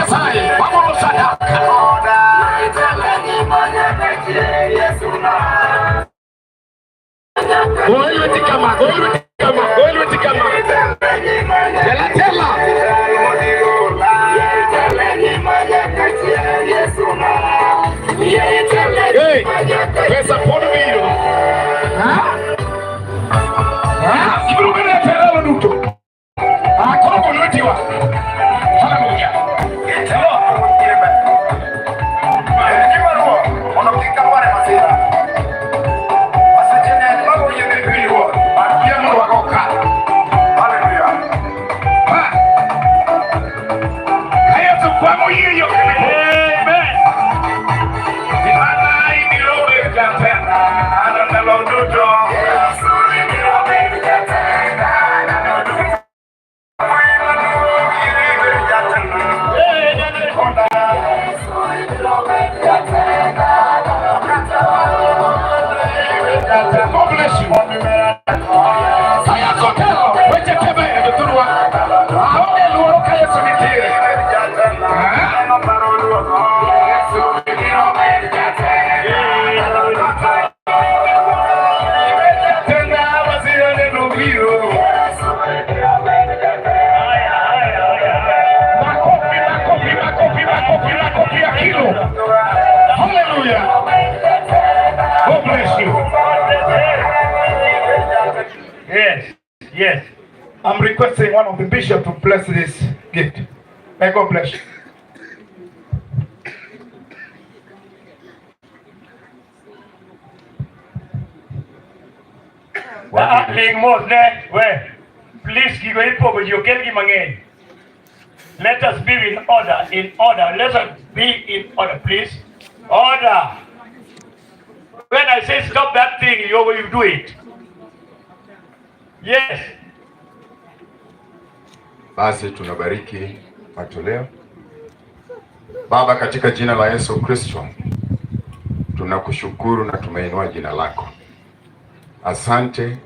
Nyasaye wamoro sadaka. Goyo tikama. Tela. Hey, pesa por vino. Ibro gana tela lo duto. Kono kono tiwa. Hallelujah. Hello. Ono kika wale masira. Asajene mago yene biwo. Atia mo wakoka. Hallelujah. Haya tukwamo yiyo. Amen. Dimana ini robe katena. Ana nalo duto. God bless you. Saya kotelo, weche tebe turwa. Aone luoro kaya sumitire. Tenda wazira neno biro. Makofi ya kilo. Hallelujah. God bless you. Yes. I'm requesting one of the bishops to bless this gift. May God bless you. Please give it over. You can give again. Let us be in order. Let us be in order, please. Order. When I say stop that thing, you will do it. Yes. Basi tunabariki matoleo. Baba, katika jina la Yesu Kristo, tunakushukuru na tumeinua jina lako. Asante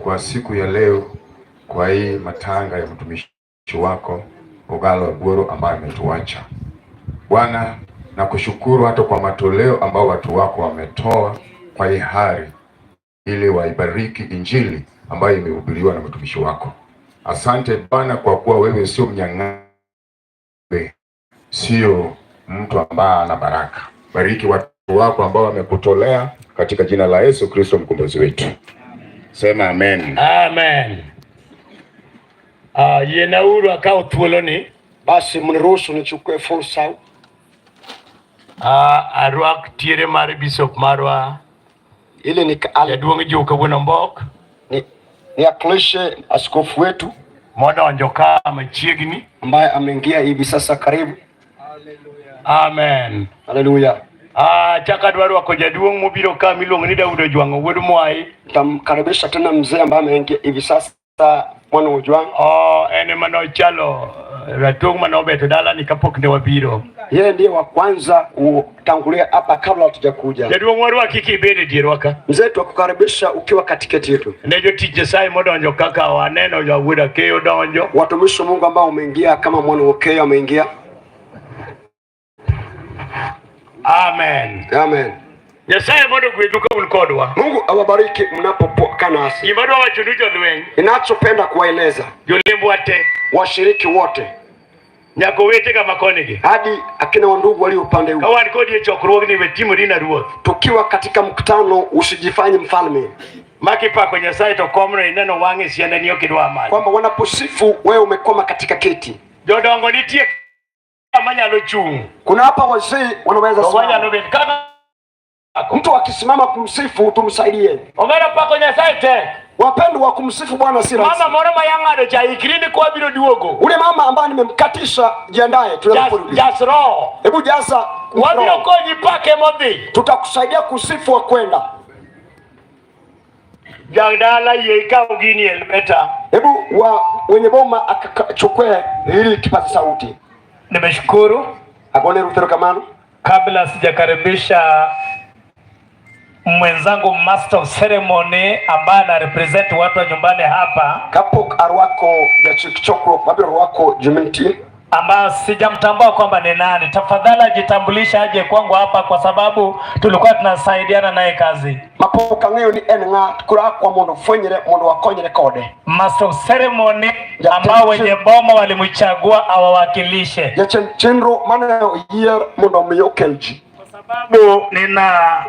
kwa siku ya leo, kwa hii matanga ya mtumishi wako Ogallo ambaye ametuacha. Bwana, nakushukuru hata kwa matoleo ambao watu wako wametoa kwa hiari ili waibariki injili ambayo imehubiriwa na mtumishi wako. Asante Bwana kwa kuwa wewe sio mnyang'anyi, sio mtu ambaye ana baraka. Bariki watu wako ambao wamekutolea katika jina la Yesu Kristo mkombozi wetu. Sema amen. Amen. Yenauru akao tuoloni. Basi mniruhusu nichukue fursa. Arwak tiere mari Bishop Marwa. Ili ni yaduongi joka wona mbok. Ni aklishe askofu wetu moda onjoka machiegni ambaye ameingia hivi sasa karibu. Hallelujah. Amen. Hallelujah. Chaka dwaru wako jaduong mobiro ka milongo ni Daudi Ojwang wuod Mwai. Tamkaribisha tena mzee ambaye ameingia hivi sasa mwana Ojwang. Ene mano chalo ratong manobeto dala ni kapok ne wabiro. Yeye ndiye wa kwanza kutangulia hapa kabla hatujakuja. Jaduong warwa kiki bede dirwaka. Mzee tukukaribisha ukiwa katikati yetu. Nejo tije sai modonjo kaka waneno ya wuda keyo donjo. Watumishi wa Mungu ambao umeingia kama mwana Okeyo ameingia. Amen. Amen. Nyasaye modo gweduka ulkodwa. Mungu awabariki mnapopoka nasi. Imadwa wachunujo lweny. Ninachopenda kuwaeleza jolembo wate, washiriki wote, nyako wete kama konege, hadi akina wandugu walio upande huu. Kawani kodi chokruogi ni wetimu dina ruoth. Tukiwa katika mkutano usijifanye mfalme. Maki pa kwenye Nyasaye to komno ineno wange sienda niyo kidwa amali. Kwamba wanaposifu wewe umekoma katika kiti. Jodongo nitie amanyalo chung. Kuna hapa wazee wanaweza simama. Mtu akisimama kumsifu tumsaidie. Omera pa kwenye Nyasaye te. Wapendwa kumsifu Bwana si rahisi. Mama moro mayangado cha ikrini kwa biro duogo. Ule mama ambaye nimemkatisha jiandae tunaporudi. Jasro. Hebu jaza. Wabiro koji pake modhi. Tutakusaidia kusifu wa kwenda. Jagdala yeka ugini elbeta. Hebu wenye boma akachukue ili kipaza sauti. Nimeshukuru. Agone rutero kamano. Kabla sijakaribisha mwenzangu master of ceremony ambaye na represent watu wa nyumbani hapa. Kapok arwako ya chikichoko wabiro wako juminti. ambayo sijamtambua kwamba ni nani. Tafadhali ajitambulisha aje kwangu hapa, kwa sababu tulikuwa tunasaidiana naye kazi. Mapoka ng'eyo ni en ng'a kura kwa mondo fwenyere mondo wakonyre kode. Master of ceremony ambao wenye boma walimchagua awawakilishe. Jatend chenro mane oyier mondo omiyo okelji. Kwa sababu nina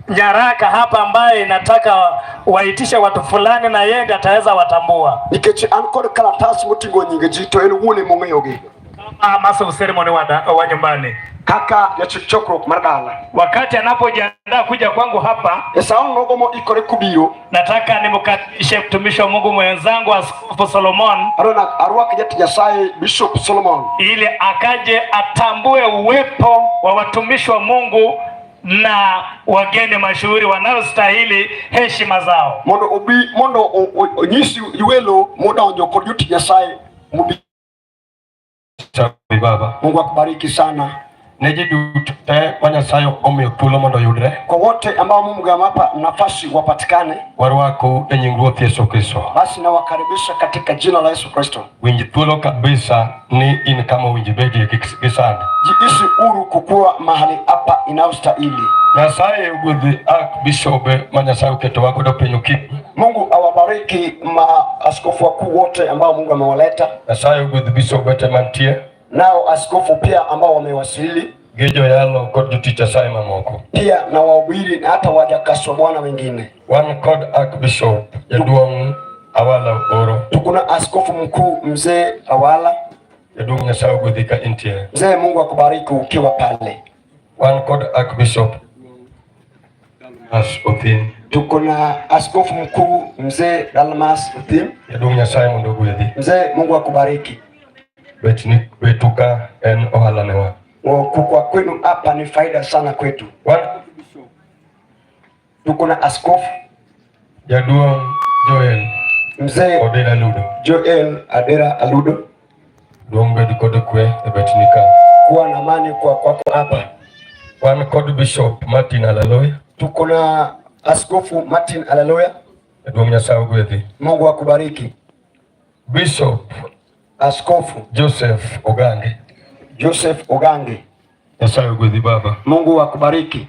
nyaraka hapa ambaye nataka waitishe watu fulani na yeye ndiye ataweza watambua. Nikech an kod kalatas moting'o nyinge ji to en wuone mong'eyogi. Kama master of ceremony wa nyumbani. Kaka jachik chokruok mar dala. Wakati anapojiandaa kuja kwangu hapa, esao nogo mo ikore kubiro, nataka nimkaribishe mtumishi wa Mungu mwenzangu Askofu Solomon. Arona arwak jatich Nyasaye Bishop Solomon, ili akaje atambue uwepo wa watumishi wa Mungu na wageni mashuhuri wanaostahili heshima zao. Mondo onyisi iwelo modonjo kod jotich Nyasaye mubi. Baba, Mungu akubariki sana. Neji duto Nyasaye omiyo thuolo mondo yudre. Kwa wote ambao Mungu amewapa nafasi wapatikane, warwako e nying Ruoth Yesu Kristo. Basi nawakaribisha katika jina la Yesu Kristo. Winj thuolo kabisa ni in kama winji bedie gisani. Jihisi huru kukua mahali hapa inayostahili. Nyasaye ugudhi bishobe ma Nyasaye uketo wako do penyo kipi. Mungu awabariki maaskofu wakuu wote ambao Mungu amewaleta. Nyasaye ugudhi bishobe te mantie. Nao askofu pia ambao wamewasili. Gejo yalo kod jotich Nyasaye mamoko. Pia na wahubiri na hata wajakaswa Bwana wengine. Wan kod Archbishop Jaduong' Awala Oro. Tukuna askofu mkuu mzee Awala. Jaduong' Nyasaye ugudhi ka intie. Mzee, Mungu akubariki ukiwa pale. Wan kod Archbishop Othim. Tukuna askofu mkuu mzee Dalmas Othim. Jaduong' Nyasaye mondo ogwedhi. Mzee, Mungu akubariki. Betuka en ohala newa. Kukua kwenu hapa ni faida sana kwetu. Tukuna askofu Jaduong' Joel mzee Odera Aludo. Joel Adera Aludo. Duong' bed kod kwe e betnika. Kuwa na amani kwa kwako hapa. Wan kod Bishop Martin Alaloya. Tukuna askofu Martin Alaloya. Jaduong' Nyasaye ogwedhi. Mungu akubariki. Bishop Askofu Joseph Ogange. Joseph Ogange. Nyasaye ogwedhi baba. Mungu akubariki.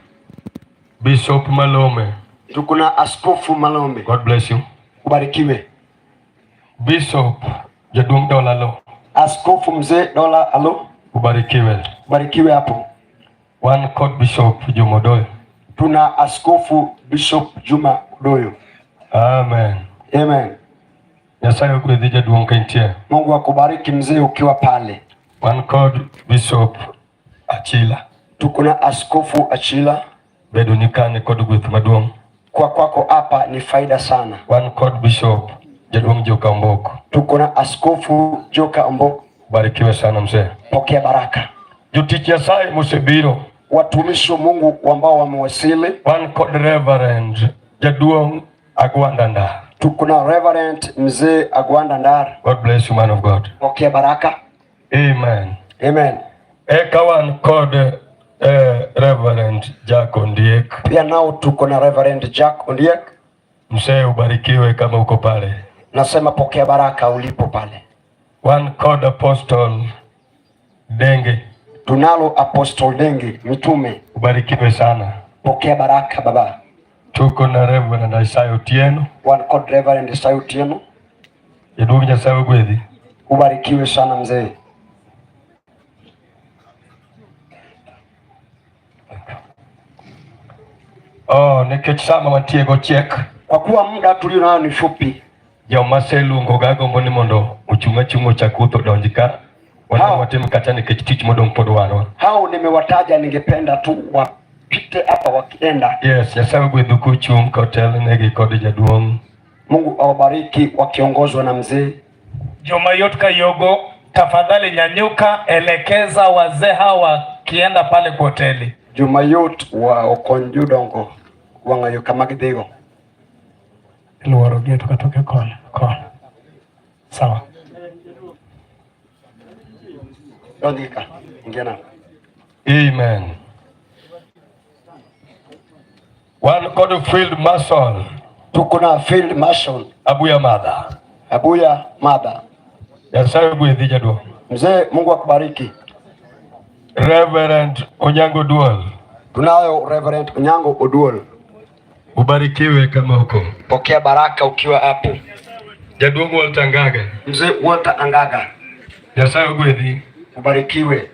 Bishop Malome. Tukuna askofu Malome. God bless you. Ubarikiwe. Bishop Jaduong' Dola Alo. Askofu mzee Dola Alo. Ubarikiwe. Ubarikiwe hapo. Wan kod Bishop Juma Odoyo. Tuna askofu Bishop Juma Odoyo. Amen. Amen. Nyasaye ogwedhi jaduong' ka intie. Mungu akubariki mzee ukiwa pale. Wan kod Bishop Achila. Tukuna askofu Achila. Bedo nikane kod gweth maduong'. Kwa kwako hapa ni faida sana. Wan kod Bishop Jaduong' Joka Omboko. Tukuna askofu Joka Omboko. Barikiwe sana mzee. Pokea baraka. Jotich Nyasaye mosebiro. Watumishi wa Mungu ambao wamewasili. Wan kod Reverend Jaduong' Agwanda Ndar. Tukuna Reverend mzee Agwanda Ndar. God bless you, man of God. Pokea baraka. Amen. Amen. Eka wan kod Reverend Jack Ondiek. Pia nao tuko na Reverend Jack Ondiek. Mzee ubarikiwe kama uko pale. Nasema pokea baraka ulipo pale. Wan kod Apostle Denge. Tunalo Apostle Denge mitume. Ubarikiwe sana. Pokea baraka baba. Tuko na Reverend Isaiah Otieno. Wan kod Reverend Isaiah Otieno. Jaduong' Nyasaye ogwedhi. Ubarikiwe sana mzee. Nikech sama mantiego chiek. Kwa kuwa muda tulio nao ni fupi. Joma seluongo gagombo ni mondo ochung' ochakutho donji ka. Watim kata nikech tich modong' pod warwa. Hao nimewataja, ningependa tu wapite hapa wakienda. Yes, Nyasaye ogwedhu kuchung' kotelnegi kod jaduong'. Mungu awabariki wakiongozwa na mzee. Joma yot ka yogo, tafadhali nyanyuka, elekeza wazee hawa kienda pale kwa hoteli. Juma yot wa Okonjudongo wangayo kama gidego. Luoro geto katoke kona. Sawa. Ndika, ingena. Amen. One kod Field Marshal. Tukuna Field Marshal Abuya Mother. Abuya Mother. Nyasaye ogwedhi jaduong'. Mzee, Mungu akubariki. Reverend Onyango Dual. Tunayo Reverend Onyango Oduol. Ubarikiwe kama huko. Pokea baraka ukiwa hapo. Jaduong Walter Ngaga. Mzee Walter Angaga. Nyasaye ogwedhi. Ubarikiwe.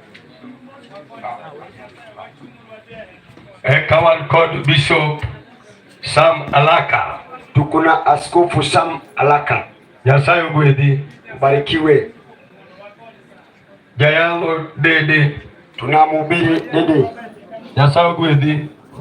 Kawan kod Bishop Sam Alaka. Tukuna Askofu Sam Alaka. Nyasaye ogwedhi. Ubarikiwe. Jayalo Dede. Tunamhubiri Dede. Nyasaye ogwedhi.